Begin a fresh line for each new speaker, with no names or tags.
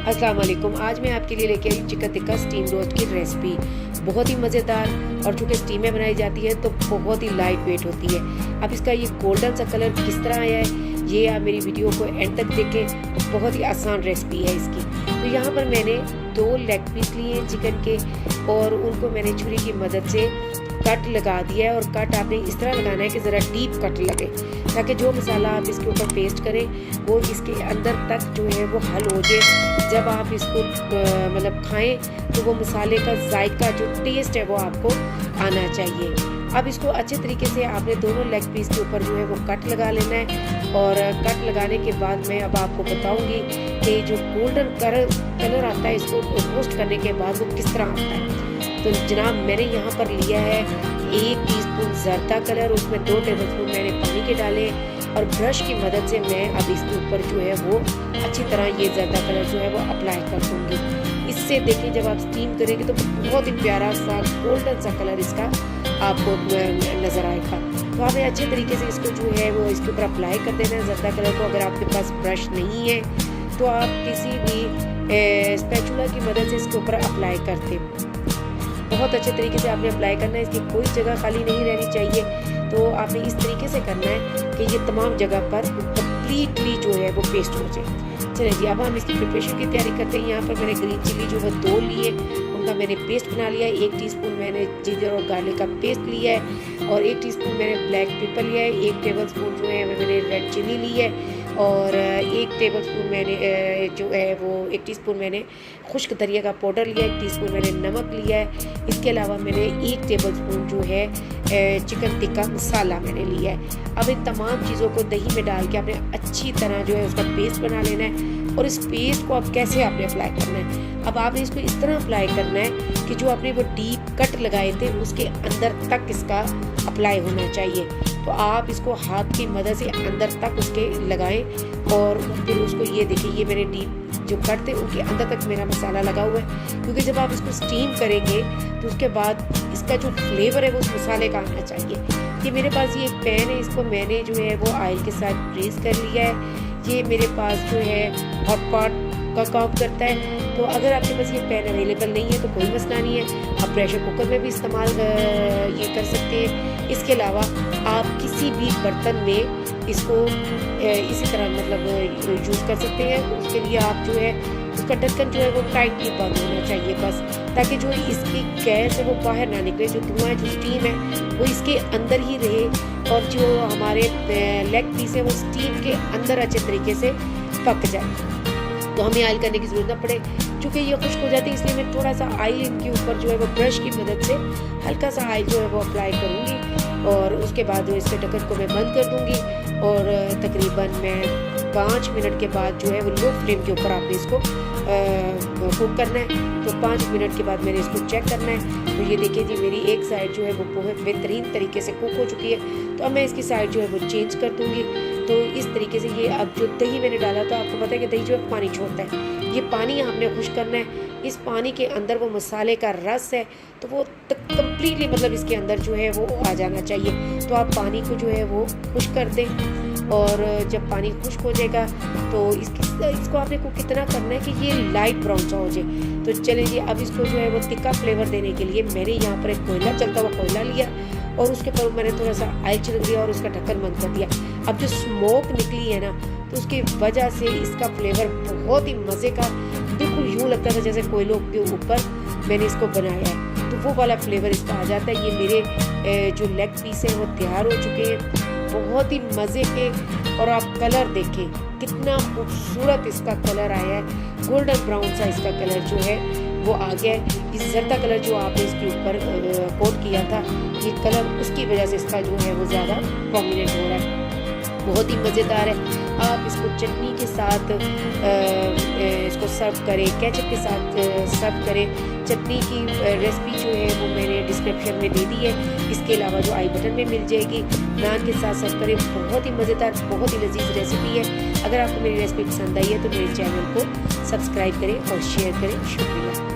अस्सलाम वालेकुम। आज मैं आपके लिए लेके आई चिकन टिक्का स्टीम रोस्ट की रेसिपी। बहुत ही मज़ेदार, और चूँकि स्टीम में बनाई जाती है तो बहुत ही लाइट वेट होती है। अब इसका ये गोल्डन सा कलर किस तरह आया है, ये आप मेरी वीडियो को एंड तक देखें। बहुत ही आसान रेसिपी है इसकी। तो यहाँ पर मैंने 2 लेग पीस लिए हैं चिकन के, और उनको मैंने छुरी की मदद से कट लगा दिया है। और कट आपने इस तरह लगाना है कि ज़रा डीप कट लगे, ताकि जो मसाला आप इसके ऊपर पेस्ट करें वो इसके अंदर तक जो है वो हल हो जाए। जब आप इसको मतलब खाएं तो वो मसाले का जायका जो टेस्ट है वो आपको आना चाहिए। अब इसको अच्छे तरीके से आपने दोनों लेग पीस के ऊपर जो है वो कट लगा लेना है। और कट लगाने के बाद मैं अब आपको बताऊंगी कि जो गोल्डन कलर आता है इसको रोस्ट करने के बाद वो किस तरह आता है। तो जनाब, मैंने यहाँ पर लिया है 1 टीस्पून जर्दा कलर, उसमें 2 टेबलस्पून मैंने पानी के डाले, और ब्रश की मदद से मैं अब इसके ऊपर जो है वो अच्छी तरह ये जर्दा कलर जो है वो अप्लाई कर दूँगी। इससे देखिए जब आप स्टीम करेंगे तो बहुत ही प्यारा सा गोल्डन सा कलर इसका आपको नज़र आएगा। तो आपने अच्छे तरीके से इसको जो है वो इसके ऊपर अप्लाई कर देना है जर्दा कलर को। अगर आपके पास ब्रश नहीं है तो आप किसी भी स्पैचुला की मदद से इसके ऊपर अप्लाई करते। बहुत अच्छे तरीके से आपने अप्लाई करना है, इसकी कोई जगह खाली नहीं रहनी चाहिए। तो आपने इस तरीके से करना है कि ये तमाम जगह पर कम्प्लीटली जो है वो पेस्ट हो जाए। चलिए जी, अब हम इसकी प्रिपरेशन की तैयारी करते हैं। यहाँ पर मैंने ग्रीन चिली जो है 2 लिए, उनका मैंने पेस्ट बना लिया है। 1 टीस्पून मैंने जिंजर और गार्लिक का पेस्ट लिया है, और 1 टीस्पून मैंने ब्लैक पेपर लिया है। 1 टेबलस्पून जो है मैंने रेड चिली ली है, और 1 टेबलस्पून मैंने जो है वो 1 टीस्पून मैंने खुश्क धनिया का पाउडर लिया है। 1 टीस्पून मैंने नमक लिया है। इसके अलावा मैंने 1 टेबलस्पून जो है चिकन टिक्का मसाला मैंने लिया है। अब इन तमाम चीज़ों को दही में डाल के आपने अच्छी तरह जो है उसका पेस्ट बना लेना है। और इस पेस्ट को अब कैसे आपने अप्लाई करना है, अब आपने इसको इस तरह अप्लाई करना है कि जो आपने वो डीप कट लगाए थे उसके अंदर तक इसका अप्लाई होना चाहिए। तो आप इसको हाथ की मदद से अंदर तक उसके लगाएं, और फिर उसको ये देखिए, ये मेरे डीप जो कट थे उनके अंदर तक मेरा मसाला लगा हुआ है। क्योंकि जब आप इसको स्टीम करेंगे तो उसके बाद इसका जो फ्लेवर है वो उस मसाले का आना चाहिए। ये मेरे पास ये एक पैन है, इसको मैंने जो है वो ऑयल के साथ ग्रीस कर लिया है। ये मेरे पास जो है हॉट पॉट का काम करता है। तो अगर आपके पास ये पैन अवेलेबल नहीं है तो कोई मसला नहीं है, आप प्रेशर कुकर में भी इस्तेमाल ये कर सकते हैं। इसके अलावा आप किसी भी बर्तन में इसको इसी तरह मतलब यूज़ कर सकते हैं। उसके लिए आप जो है उसका ढक्कन जो है वो टाइटली बंद होना चाहिए बस, ताकि जो इसकी गैस है वो बाहर ना निकले। जो धुआं जो स्टीम है वो इसके अंदर ही रहे, और जो हमारे लेग पीस है वो स्टीम के अंदर अच्छे तरीके से पक जाए। तो हमें ऑयल करने की ज़रूरत ना पड़े। चूँकि ये खुश्क हो जाती है इसलिए मैं थोड़ा सा ऑयल इनके ऊपर जो है वो ब्रश की मदद से हल्का सा ऑयल जो है वो अप्लाई करूँगी, और उसके बाद जो इसके ढक्कन को मैं बंद कर दूँगी। और तकरीबन मैं 5 मिनट के बाद जो है वो लो फ्लेम के ऊपर आपने इसको कुक करना है। तो 5 मिनट के बाद मैंने इसको चेक करना है। तो ये देखिए जी, मेरी एक साइड जो है वो बहुत बेहतरीन तरीके से कुक हो चुकी है। तो अब मैं इसकी साइड जो है वो चेंज कर दूँगी। तो इस तरीके से ये अब जो दही मैंने डाला था, आपको पता है कि दही जो है पानी छोड़ता है, ये पानी आपने खुश करना है। इस पानी के अंदर वो मसाले का रस है तो वो कम्प्लीटली मतलब इसके अंदर जो है वो आ जाना चाहिए। तो आप पानी को जो है वो खुश कर दें, और जब पानी खुश्क हो जाएगा तो इसको आपने को कितना करना है कि ये लाइट ब्राउन सा हो जाए। तो चलिए जी, अब इसको जो है वो तिक्का फ्लेवर देने के लिए मैंने यहाँ पर एक कोयला, चलता हुआ कोयला लिया, और उसके ऊपर मैंने थोड़ा सा ऑयल छिड़क दिया और उसका ढक्कन बंद कर दिया। अब जो स्मोक निकली है ना, तो उसकी वजह से इसका फ्लेवर बहुत ही मज़े का, बिल्कुल यूँ लगता था जैसे कोयलों के ऊपर मैंने इसको बनाया है। तो वो वाला फ्लेवर इसका आ जाता है। ये मेरे जो लेग पीस हैं वो तैयार हो चुके हैं, बहुत ही मज़े के। और आप कलर देखें कितना खूबसूरत इसका कलर आया है, गोल्डन ब्राउन सा इसका कलर जो है वो आ गया है। इस जर्दा कलर जो आपने इसके ऊपर कोट किया था, ये कलर उसकी वजह से इसका जो है वो ज़्यादा प्रोमिनेंट हो रहा है। बहुत ही मज़ेदार है। आप इसको चटनी के साथ इसको सर्व करें, केचप के साथ सर्व करें। चटनी की रेसिपी जो है वो मैंने डिस्क्रिप्शन में दे दी है, इसके अलावा जो आई बटन में मिल जाएगी। नान के साथ सर्व करें, बहुत ही मज़ेदार, बहुत ही लजीज रेसिपी है। अगर आपको मेरी रेसिपी पसंद आई है तो मेरे चैनल को सब्सक्राइब करें और शेयर करें। शुक्रिया।